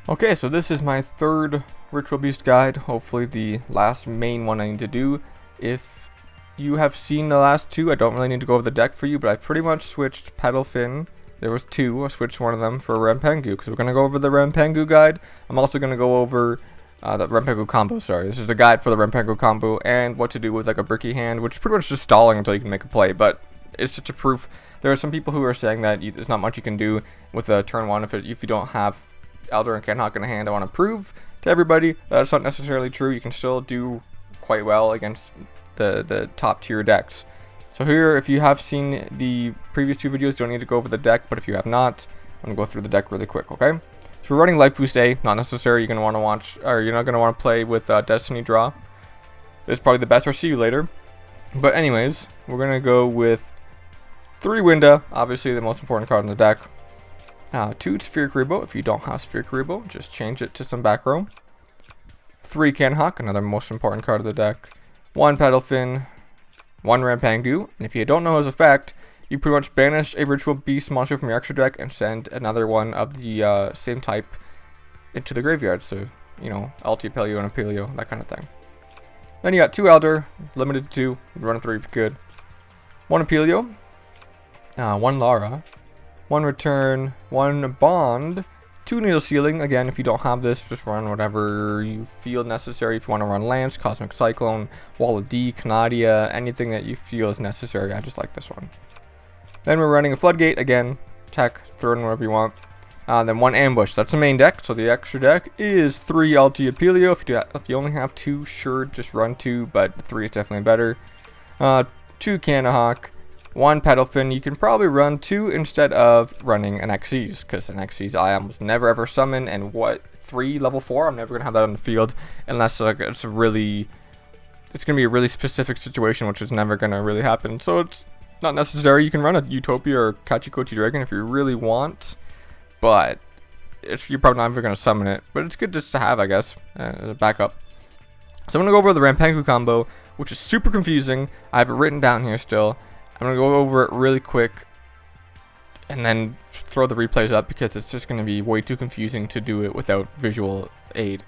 Okay, so this is my third Ritual Beast guide, hopefully the last main one I need to do. If you have seen the last two, I don't really need to go over the deck for you, but I pretty much switched Pettlephin. There was two, I switched one of them for Rampengu, because we're going to go over the Rampengu guide. I'm also going to go over the Rampengu combo, sorry. This is a guide for the Rampengu combo, and what to do with like a bricky hand, which is pretty much just stalling until you can make a play, but it's just a proof. There are some people who are saying that there's not much you can do with a turn one if you don't have Elder and Cannahawk in hand. I want to prove to everybody that it's not necessarily true. You can still do quite well against the top tier decks. So here, if you have seen the previous two videos, don't need to go over the deck, but if you have not, I'm going to go through the deck really quick, okay? So we're running Life Boost A, not necessary. You're going to want to watch, or you're not going to want to play with Destiny Draw. It's probably the best, or see you later. But anyways, we're going to go with 3 Winda, obviously the most important card in the deck. 2 Sphere Kuriboh. If you don't have Sphere Kuriboh, just change it to some back row. 3 Cannahawk, another most important card of the deck. 1 Pettlephin, 1 Rampengu, and if you don't know his effect, you pretty much banish a Ritual Beast monster from your extra deck and send another one of the same type into the graveyard. So, you know, Ulti-Apelio and Apelio, that kind of thing. Then you got 2 Elder, limited to 2, run a 3 if you could. 1 Apelio, 1 Lara, 1 Return, 1 Bond, 2 Needle Sealing. Again, if you don't have this, just run whatever you feel necessary. If you want to run Lance, Cosmic Cyclone, Wall of D, Canadia, anything that you feel is necessary. I just like this one. Then we're running a Floodgate. Again, tech, throw in whatever you want. Then 1 Ambush. That's the main deck. So the extra deck is 3 Ulti-Apelio. If you only have 2, sure, just run 2, but 3 is definitely better. 2 Cannahawk. 1 Pettlephin. You can probably run 2 instead of running an Xyz, because an Xyz I almost never ever summon, and 3 level 4? I'm never going to have that on the field unless it's going to be a really specific situation, which is never going to really happen. So it's not necessary. You can run a Utopia or Kachikochi Dragon if you really want, but you're probably not ever going to summon it. But it's good just to have, I guess, as a backup. So I'm going to go over the Rampengu combo, which is super confusing. I have it written down here still. I'm going to go over it really quick and then throw the replays up because it's just going to be way too confusing to do it without visual aid.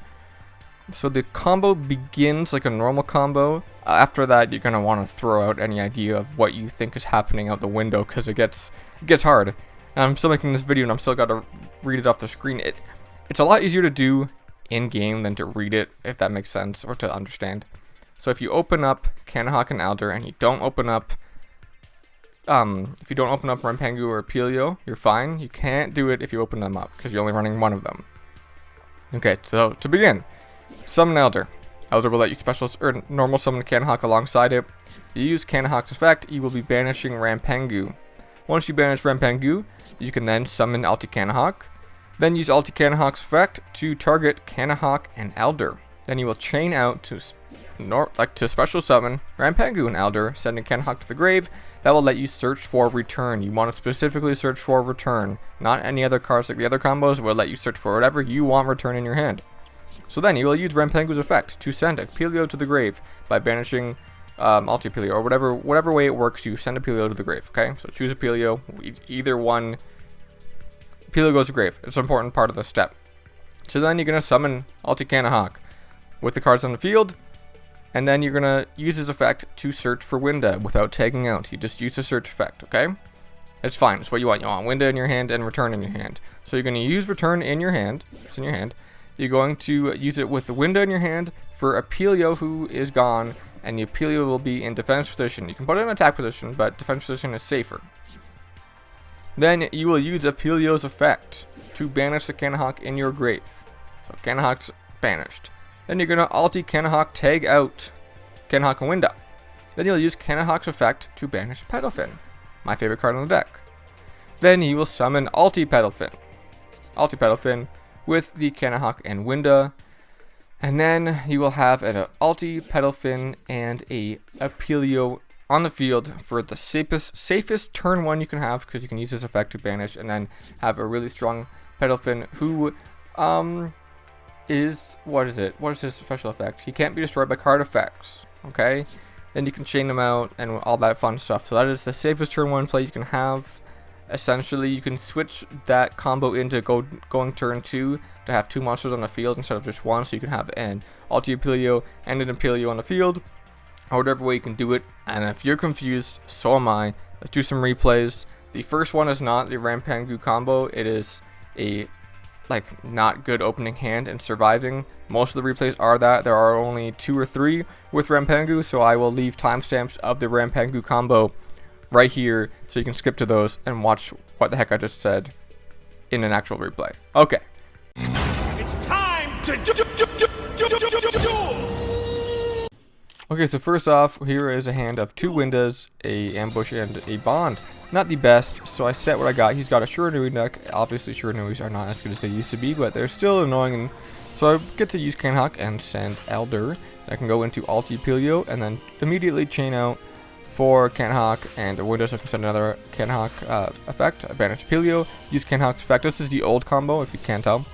So the combo begins like a normal combo. After that, you're going to want to throw out any idea of what you think is happening out the window because it gets hard. And I'm still making this video and I'm still got to read it off the screen. It's a lot easier to do in-game than to read it, if that makes sense, or to understand. So if you open up Cannahawk and Elder and you don't open up Rampengu or Apelio, you're fine. You can't do it if you open them up, because you're only running one of them. Okay, so to begin, summon Elder. Elder will let you normal summon Cannahawk alongside it. You use Cannahawk's effect, you will be banishing Rampengu. Once you banish Rampengu, you can then summon Ulti-Cannahawk. Then use Ulti-Cannahawk's effect to target Cannahawk and Elder. Then you will chain out to special summon Rampengu and Elder, sending Cannahawk to the grave. That will let you search for Return. You want to specifically search for Return, not any other cards like the other combos. Will let you search for whatever you want Return in your hand. So then you will use Rampengu's effect to send Apelio to the grave by banishing Ulti-Apelio, or whatever way it works. You send Apelio to the grave. Okay, so choose Apelio. Either one. Apelio goes to the grave. It's an important part of the step. So then you're gonna summon Ulti-Cannahawk with the cards on the field. And then you're going to use his effect to search for Winda without tagging out. You just use the search effect, okay? It's fine. It's what you want. You want Winda in your hand and Return in your hand. So you're going to use Return in your hand. It's in your hand. You're going to use it with the Winda in your hand for Apelio, who is gone. And the Apelio will be in defense position. You can put it in attack position, but defense position is safer. Then you will use Apelio's effect to banish the Cannahawk in your grave. So Cannahawk's banished. Then you're going to Ulti-Cannahawk tag out Cannahawk and Winda. Then you'll use Cannahawk's effect to banish Pettlephin, my favorite card on the deck. Then you will summon Ulti-Pettlephin with the Cannahawk and Winda. And then you will have an Ulti-Pettlephin and a Apelio on the field for the safest turn 1 you can have, because you can use this effect to banish and then have a really strong Pettlephin who what is his special effect? He can't be destroyed by card effects. Okay, then you can chain them out and all that fun stuff. So that is the safest turn 1 play you can have. Essentially, you can switch that combo into going turn 2 to have 2 monsters on the field instead of just one, so you can have an Ulti-Apelio and an Apelio on the field, or whatever way you can do it. And if you're confused, so am I. Let's do some replays. The first one is not the Rampengu combo. It is a not good opening hand and surviving. Most of the replays are that. There are only 2 or 3 with Rampengu, so I will leave timestamps of the Rampengu combo right here so you can skip to those and watch what the heck I just said in an actual replay. Okay. It's time to duel! Okay, so first off, here is a hand of 2 Windas, a ambush, and a bond. Not the best, so I set what I got. He's got a Shiranui deck. Obviously, Shiranuis are not as good as they used to be, but they're still annoying. So I get to use Cannahawk and send Elder. I can go into Ulti-Apelio and then immediately chain out for Cannahawk and Winda, so I can send another Cannahawk effect. I banish Apelio, use Cannahawk's effect. This is the old combo, if you can't tell.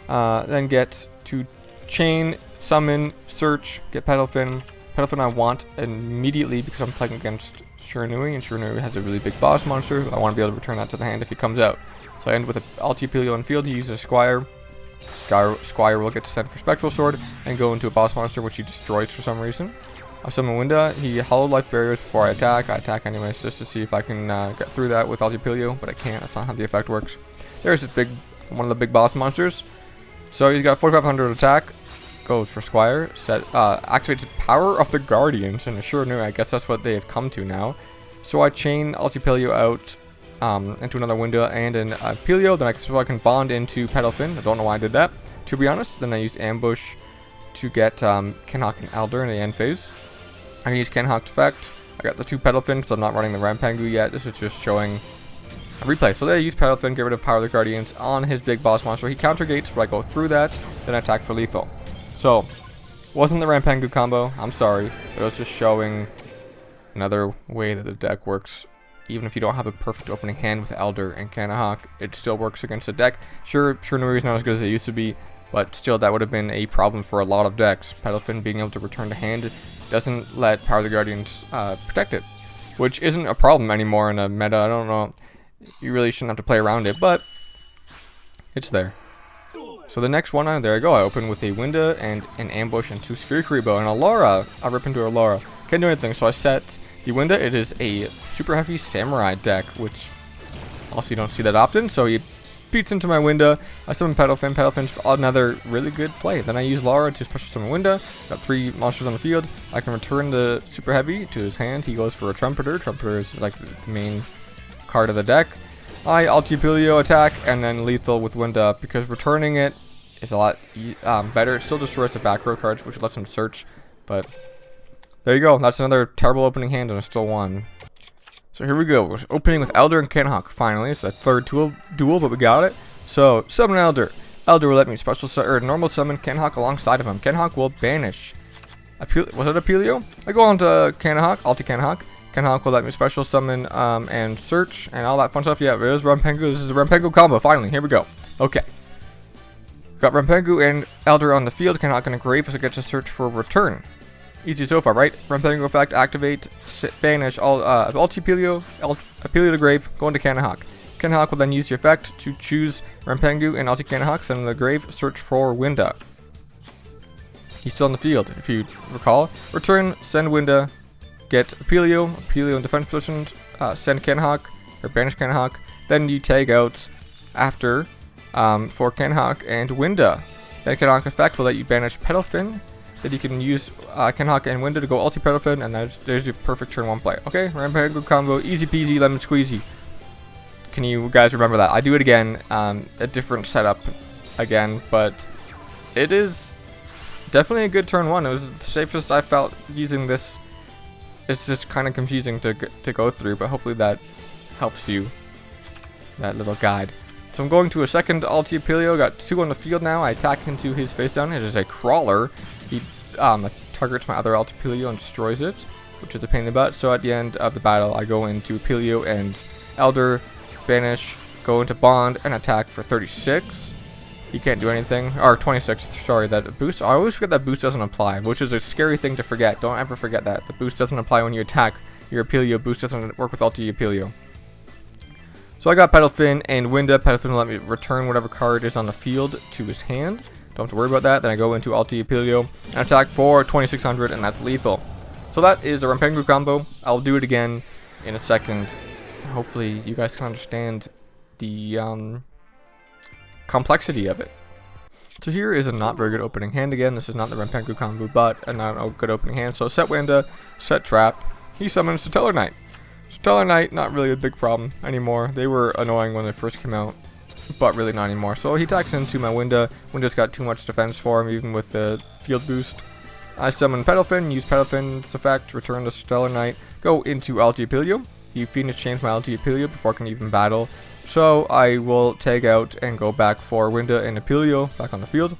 Then get to chain, summon, search, get Pettlephin. Pettlephin I want immediately because I'm playing against Shiranui, and Shiranui has a really big boss monster. I want to be able to return that to the hand if he comes out. So I end with an Ulti-Apelio on field. He uses Squire. Squire will get to send for Spectral Sword and go into a boss monster, which he destroys for some reason. I summon Winda. He hollow life barriers before I attack. I attack anyways just to see if I can get through that with Ulti-Apelio, but I can't. That's not how the effect works. There's this one of the big boss monsters. So he's got 4,500 attack. Goes for Squire. Activates Power of the Guardians and Shiranui. I guess that's what they have come to now. So I chain Ulti-Apelio out into another Winda and an Apelio. Then I can bond into Pettlephin. I don't know why I did that, to be honest. Then I used Ambush to get Cannahawk and Elder in the end phase. I can use Cannahawk's effect. I got the 2 Pettlephin because I'm not running the Rampengu yet. This is just showing a replay. So there I use Pettlephin, get rid of Power of the Guardians on his big boss monster. He counter gates, but I go through that, then I attack for lethal. So, wasn't the Rampengu combo. I'm sorry. It was just showing another way that the deck works. Even if you don't have a perfect opening hand with Elder and Cannahawk, it still works against the deck. Sure, Shiranui is not as good as it used to be, but still that would have been a problem for a lot of decks. Pettlephin being able to return to hand doesn't let Power of the Guardians protect it, which isn't a problem anymore in a meta. I don't know. You really shouldn't have to play around it, but it's there. So the next one, there I go. I open with a Winda and an Ambush and 2 Sphere Kuriboh and a Lara. I rip into a Lara. Can't do anything, so I set the Winda. It is a super heavy Samurai deck, which also you don't see that often. So he beats into my Winda. I summon Pettlephin. Pettlephin's another really good play. Then I use Lara to special summon Winda. Got 3 monsters on the field. I can return the super heavy to his hand. He goes for a Trumpeter. Trumpeter is like the main card of the deck. I Ulti-Apelio attack and then lethal with Winda because returning it is a lot better. It still destroys the back row cards, which lets him search. But there you go. That's another terrible opening hand and I still won. So here we go. We're opening with Elder and Cannahawk. Finally, it's the third duel, but we got it. So summon Elder. Elder will let me normal summon Cannahawk alongside of him. Cannahawk will banish. Was it Apelio? I go on to Cannahawk, Ulti-Cannahawk. Cannahawk will let me special summon and search and all that fun stuff. Yeah, it is Rampengu. This is the Rampengu combo. Finally, here we go. Okay. Got Rampengu and Elder on the field. Cannahawk in a grave as it gets to search for return. Easy so far, right? Rampengu effect, activate, banish, Ulti-Apelio, Apelio to grave, go into Cannahawk. Cannahawk will then use the effect to choose Rampengu and Ulti-Cannahawk, send in the grave, search for Winda. He's still in the field, if you recall. Return, send Winda, get Apelio in defense position, send Cannahawk, or banish Cannahawk. Then you tag out after for Cannahawk and Winda. Then Cannahawk effect will let you banish Pettlephin. Then you can use Cannahawk and Winda to go Ulti-Pettlephin, and there's your perfect turn 1 play. Okay, Rampengu combo, easy peasy, lemon squeezy. Can you guys remember that? I do it again, a different setup again, but it is definitely a good turn 1. It was the safest I felt using this. It's just kind of confusing to go through, but hopefully that helps you, that little guide. So I'm going to a second Ulti-Apelio. Got 2 on the field now. I attack into his face down. It is a Krawler. He targets my other Ulti-Apelio and destroys it, which is a pain in the butt. So at the end of the battle, I go into Apelio and Elder, banish, go into Bond, and attack for 36. He can't do anything. Or 26, sorry, that boost. I always forget that boost doesn't apply, which is a scary thing to forget. Don't ever forget that. The boost doesn't apply when you attack your Apelio. Boost doesn't work with Ulti-Apelio. So I got Pettlephin and Winda. Pettlephin will let me return whatever card is on the field to his hand. Don't have to worry about that. Then I go into Ulti-Apelio and attack for 2600, and that's lethal. So that is a Rampengu combo. I'll do it again in a second. Hopefully you guys can understand the complexity of it. So here is a not very good opening hand again. This is not the Rampengu combo, but a not good opening hand. So set Winda, set trap. He summons Stellarknight. Stellarknight, not really a big problem anymore. They were annoying when they first came out, but really not anymore. So he attacks into my Winda. Winda's got too much defense for him, even with the field boost. I summon Pettlephin, use Pettlephin's effect, return to Stellarknight, go into Ulti-Apelio. He Phoenix chains my Ulti-Apelio before I can even battle. So I will tag out and go back for Winda and Apelio back on the field.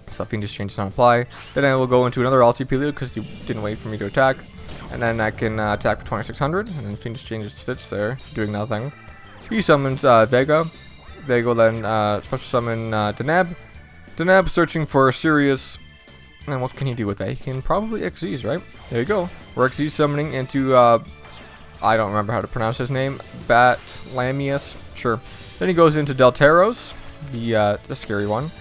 So Phoenix change does not apply. Then I will go into another Ulti-Apelio because he didn't wait for me to attack. And then I can attack for 2600, and then Phoenix changes Stitch there, doing nothing. He summons Vega. Vega will then special summon Deneb. Deneb searching for Sirius. And what can he do with that? He can probably Xyz, right? There you go. We're Xyz summoning into, I don't remember how to pronounce his name. Batlamius. Sure. Then he goes into Delteros, the scary one.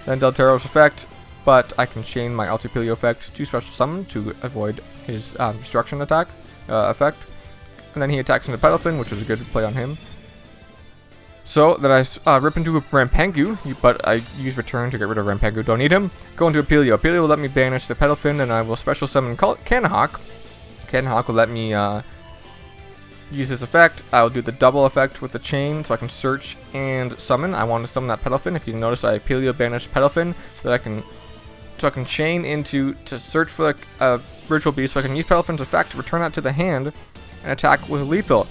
Then Delteros effect. But I can chain my Ulti-Apelio effect to special summon to avoid his destruction attack effect. And then he attacks into Pettlephin, which was a good play on him. So then I rip into a Rampengu, but I use return to get rid of Rampengu. Don't need him. Go into Apelio. Apelio will let me banish the Pettlephin, and I will special summon Cannahawk. Cannahawk will let me use his effect. I'll do the double effect with the chain, so I can search and summon. I want to summon that Pettlephin. If you notice, I Apelio banished Pettlephin, so that I can chain into to search for a Ritual Beast, so I can use Pettlephin's effect to return that to the hand and attack with lethal.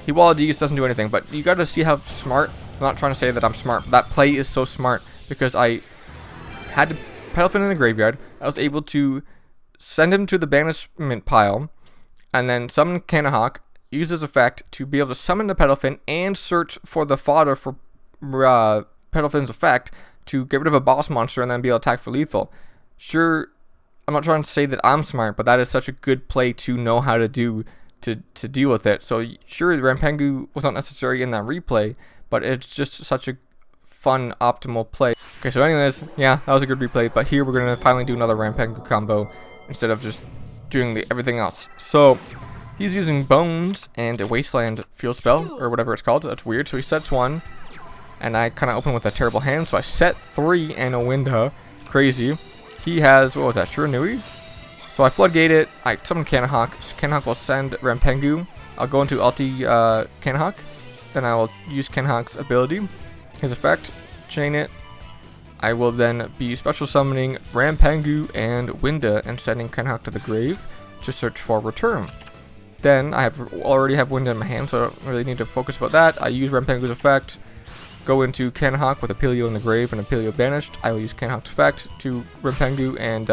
He Wall D's doesn't do anything, but you gotta see how smart. I'm not trying to say that I'm smart. That play is so smart because I had Pettlephin in the graveyard. I was able to send him to the banishment pile and then summon Cannahawk, use his effect to be able to summon the Pettlephin and search for the fodder for Pettlephin's effect to get rid of a boss monster and then be able to attack for lethal. Sure, I'm not trying to say that I'm smart, but that is such a good play to know how to do to deal with it. So sure, Rampengu was not necessary in that replay, but it's just such a fun, optimal play. Okay, so anyways, yeah, that was a good replay, but here we're going to finally do another Rampengu combo instead of just doing everything else. So he's using Bones and a Wasteland field spell, or whatever it's called. That's weird. So he sets one, and I kind of open with a terrible hand, so I set 3 and a Winda. Crazy. He has, what was that, Shiranui? So I Floodgate it, I summon Cannahawk. Cannahawk will send Rampengu. I'll go into Ulti-Cannahawk. Then I will use Cannahawk's ability, his effect, chain it. I will then be special summoning Rampengu and Winda and sending Cannahawk to the grave to search for return. Then I already have Winda in my hand, so I don't really need to focus about that. I use Rampengu's effect, go into Cannahawk with Apelio in the grave and Apelio banished. I will use Cannahawk's effect to Rampengu and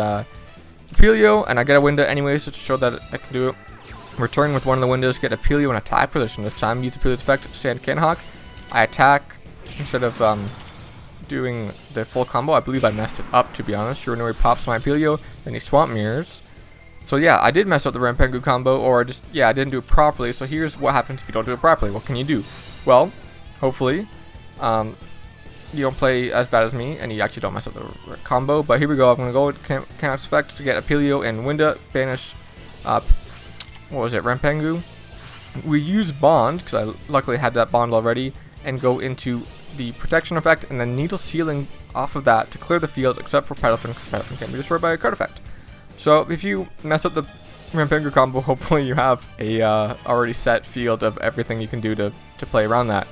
Apelio, and I get a Winda anyways to show that I can do it. Return with one of the windows, get Apelio in attack position this time. Use Apelio's effect, send Cannahawk. I attack instead of doing the full combo. I believe I messed it up, to be honest. Shiranui pops my Apelio, then he Swamp Mirrors. So yeah, I did mess up the Rampengu combo, or just, yeah, I didn't do it properly. So here's what happens if you don't do it properly. What can you do? Well, hopefully, you don't play as bad as me, and you actually don't mess up the combo. But here we go. I'm going to go with Cannahawk's effect to get Apelio and Winda, banish, what was it, Rampengu. We use Bond, because I luckily had that Bond already, and go into the protection effect, and then Needle Sealing off of that to clear the field, except for Pettlephin, because Pettlephin can be destroyed by a card effect. So if you mess up the Rampengu combo, hopefully you have a already set field of everything you can do to play around that.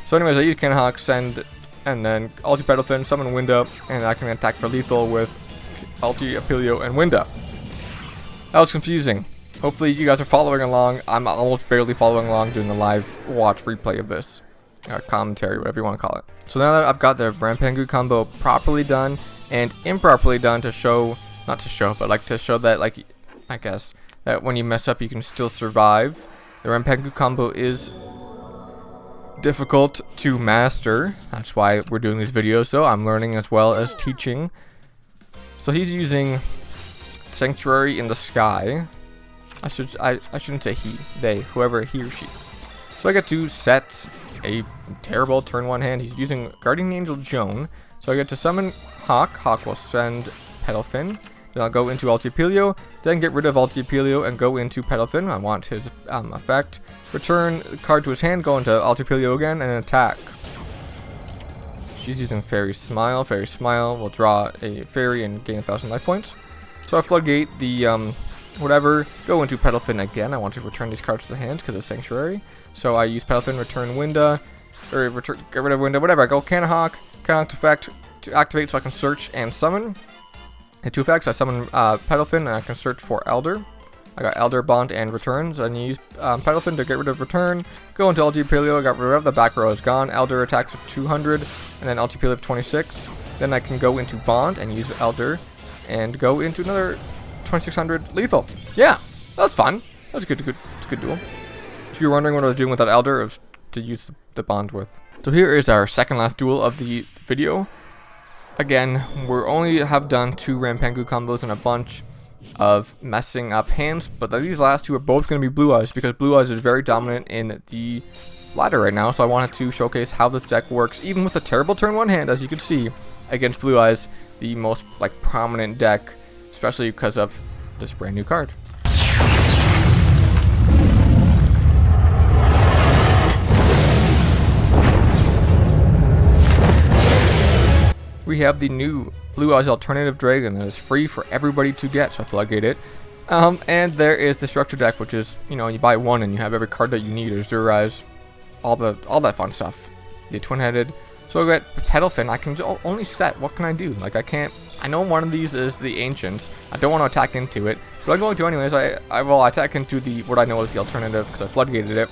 So anyways, I use Cannahawk, send, and then Ulti-Pettlephin, summon Winda, and I can attack for lethal with Ulti-Apelio and Winda. That was confusing. Hopefully you guys are following along. I'm almost barely following along doing a live watch replay of this. Commentary, whatever you want to call it. So now that I've got the Rampengu combo properly done and improperly done to show, not to show, but like to show that, like, I guess, that when you mess up you can still survive. The Rampengu combo is difficult to master. That's why we're doing these videos, though. I'm learning as well as teaching. So he's using Sanctuary in the Sky. I shouldn't say he, they, whoever he or she. So I get to set a terrible turn 1 hand. He's using Guardian Angel Joan. So I get to summon Hawk. Hawk will send Pettlephin. Then I'll go into Ulti-Apelio, then get rid of Ulti-Apelio and go into Pettlephin. I want his effect. Return the card to his hand, go into Ulti-Apelio again, and attack. She's using Fairy Smile. Fairy Smile will draw a fairy and gain 1,000 life points. So I Floodgate the whatever, go into Pettlephin again. I want to return these cards to the hand because of Sanctuary. So I use Pettlephin, return Winda, or get rid of Winda, whatever. I go Cannahawk effect to activate so I can search and summon. Hit 2 effects, I summon Pettlephin and I can search for Elder. I got Elder, Bond, and Return. So I use Pettlephin to get rid of Return. Go into Ulti-Apelio, I got rid of the back row is gone. Elder attacks with 200, and then Ulti-Apelio with 26. Then I can go into Bond and use Elder, and go into another 2600 lethal. Yeah, that was fun. That was it's a good duel. If you're wondering what I was doing with that Elder, it was to use the Bond with. So here is our second last duel of the video. Again, we only have done 2 Rampengu combos and a bunch of messing up hands, but these last 2 are both going to be Blue Eyes because Blue Eyes is very dominant in the ladder right now. So I wanted to showcase how this deck works, even with a terrible turn 1 hand, as you can see, against Blue Eyes, the most prominent deck, especially because of this brand new card. We have the new Blue Eyes Alternative Dragon that is free for everybody to get, so I Floodgate it. And there is the structure deck, which is, you buy 1 and you have every card that you need. There's Zero Eyes, all that fun stuff. The Twin-Headed. So I get Pettlephin. I can only set. What can I do? I know one of these is the Ancients. I don't want to attack into it, but I'm going to anyways. I will attack into what I know is the alternative because I Floodgated it.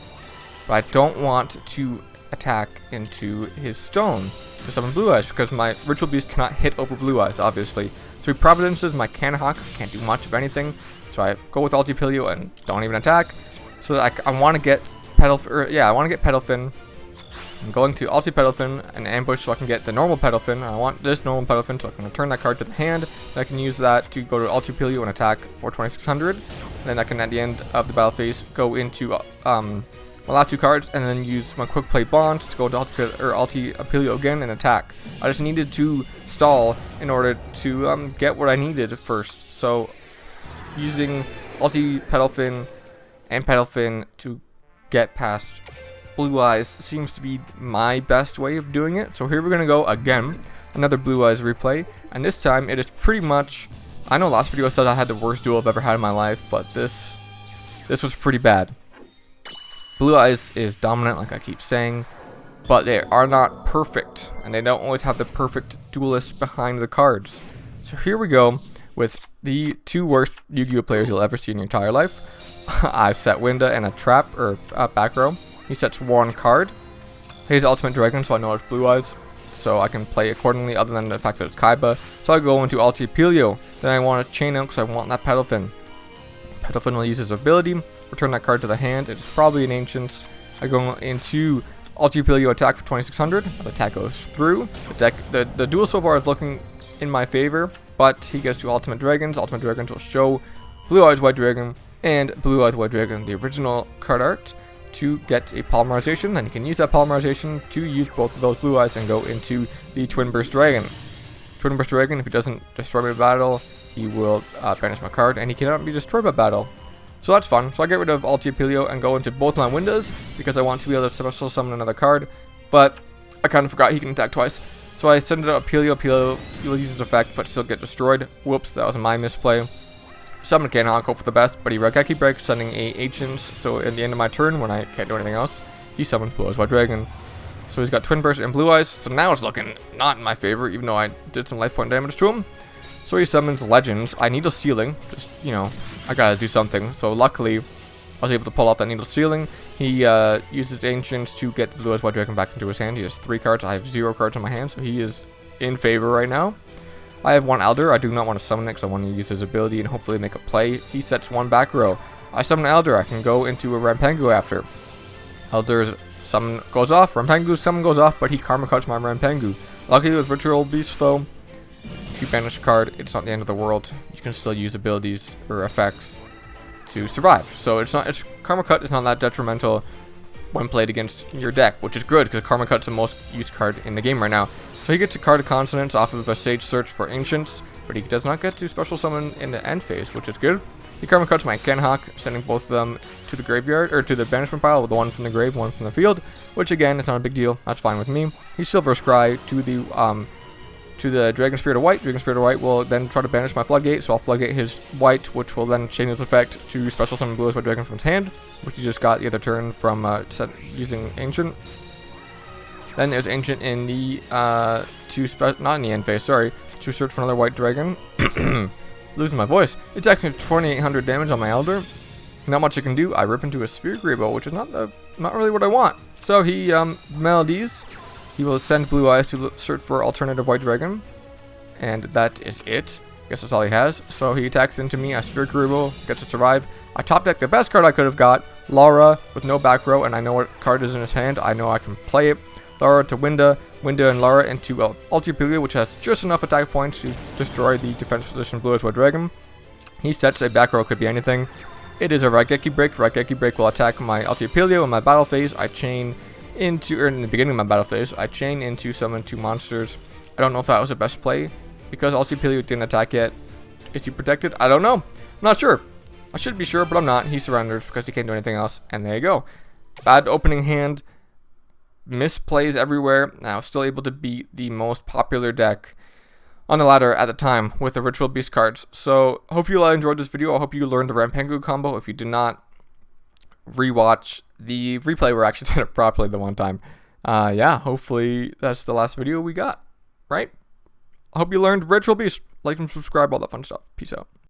But I don't want to attack into his Stone to summon Blue Eyes because my Ritual Beast cannot hit over Blue Eyes, obviously. So he Providences my Cannahawk, can't do much of anything. So I go with Ulti-Apelio and don't even attack. So that I want to get Pettlephin. I'm going to Ulti-Pettlephin and ambush so I can get the normal Pettlephin. I want this normal Pettlephin so I can return that card to the hand. Then I can use that to go to Ulti-Apelio and attack for 2600. Then I can, at the end of the battle phase, go into my last 2 cards and then use my Quick Play Bond to go to Ulti-Apelio again and attack. I just needed to stall in order to get what I needed first. So using Ulti-Pettlephin and Pettlephin to get past Blue Eyes seems to be my best way of doing it. So here we're going to go again, another Blue Eyes replay, and this time it is pretty much, I know last video I said I had the worst duel I've ever had in my life, but this was pretty bad. Blue Eyes is dominant, like I keep saying, but they are not perfect, and they don't always have the perfect duelist behind the cards. So here we go with the 2 worst Yu-Gi-Oh players you'll ever see in your entire life. I set Winda and a trap, or back row. He sets 1 card. He's Ultimate Dragon, so I know it's Blue Eyes, so I can play accordingly other than the fact that it's Kaiba. So I go into Ulti-Apelio. Then I want to chain out because I want that Pettlephin. Pettlephin will use his ability, return that card to the hand. It's probably an Ancients. I go into Ulti-Apelio attack for 2600. The attack goes through. The duel so far is looking in my favor, but he gets 2 Ultimate Dragons. Ultimate Dragons will show Blue Eyes White Dragon and Blue Eyes White Dragon, the original card art, to get a polymerization. And you can use that polymerization to use both of those Blue Eyes and go into the Twin Burst Dragon. Twin Burst Dragon, if he doesn't destroy my battle, he will banish my card, and he cannot be destroyed by battle. So that's fun. So I get rid of Ulti-Apelio and go into both my Windas because I want to be able to special summon another card, but I kind of forgot he can attack twice. So I send it to Apelio. Apelio will use his effect but still get destroyed. Whoops, that was my misplay. Summon Cannahawk, hope for the best, but he Regeki breaks, sending a Ancients. So at the end of my turn, when I can't do anything else, he summons Blue Eyes White Dragon. So he's got Twin Burst and Blue Eyes. So now it's looking not in my favor, even though I did some life point damage to him. So he summons Legends. I Needle Stealing. Just, I gotta do something. So luckily, I was able to pull off that Needle Stealing. He uses Ancients to get the Blue Eyes White Dragon back into his hand. He has 3 cards. I have 0 cards in my hand, so he is in favor right now. I have 1 Elder. I do not want to summon it because I want to use his ability and hopefully make a play. He sets 1 back row. I summon Elder. I can go into a Rampengu after. Elder's summon goes off. Rampengu's summon goes off, but he Karma Cuts my Rampengu. Luckily with Ritual Beast though, if you banish a card, it's not the end of the world. You can still use abilities or effects to survive. So it's Karma Cut is not that detrimental. when played against your deck, which is good because Karma Cut's the most used card in the game right now. So he gets a card of Consonance off of a Sage Search for Ancients, but he does not get to special summon in the end phase, which is good. He Karma Cuts my Cannahawk, sending both of them to the graveyard, or to the banishment pile, with one from the grave, one from the field, which again, is not a big deal. That's fine with me. He Silver Scry to the Dragon Spirit of White. Dragon Spirit of White will then try to banish my Floodgate, so I'll Floodgate his White, which will then change its effect to special summon Blue Eyes Dragon from his hand, which he just got the other turn from using Ancient. Then there's Ancient in the not in the end phase, sorry, to search for another White Dragon. Losing my voice. It attacks me for 2,800 damage on my Elder. Not much I can do. I rip into a Sphere Kuriboh, which is not really what I want. So he Melodies. He will send Blue Eyes to search for alternative White Dragon, and that is it. Guess that's all he has. So he attacks into me. I Sphere Kuriboh, gets to survive. I top deck the best card I could have got, Lara, with no back row, and I know what card is in his hand. I know I can play it. Lara to Winda, Winda and Lara into Ulti-Apelio, which has just enough attack points to destroy the defense position Blue Eyes White Dragon. He sets a back row, could be anything. It is a Raigeki Break. Raigeki Break will attack my Ulti-Apelio in my battle phase. I chain into, or in the beginning of my battle phase, I chain into summon 2 monsters. I don't know if that was the best play, because Ulti-Apelio didn't attack yet. Is he protected? I don't know. I'm not sure. I should be sure, but I'm not. He surrenders because he can't do anything else, and there you go. Bad opening hand. Misplays everywhere. Now still able to beat the most popular deck on the ladder at the time with the Ritual Beast cards. So hope you all enjoyed this video. I hope you learned the Rampengu combo. If you did not, rewatch the replay where I actually did it properly the one time. Yeah, hopefully that's the last video we got, right? I hope you learned Ritual Beast. Like and subscribe, all that fun stuff. Peace out.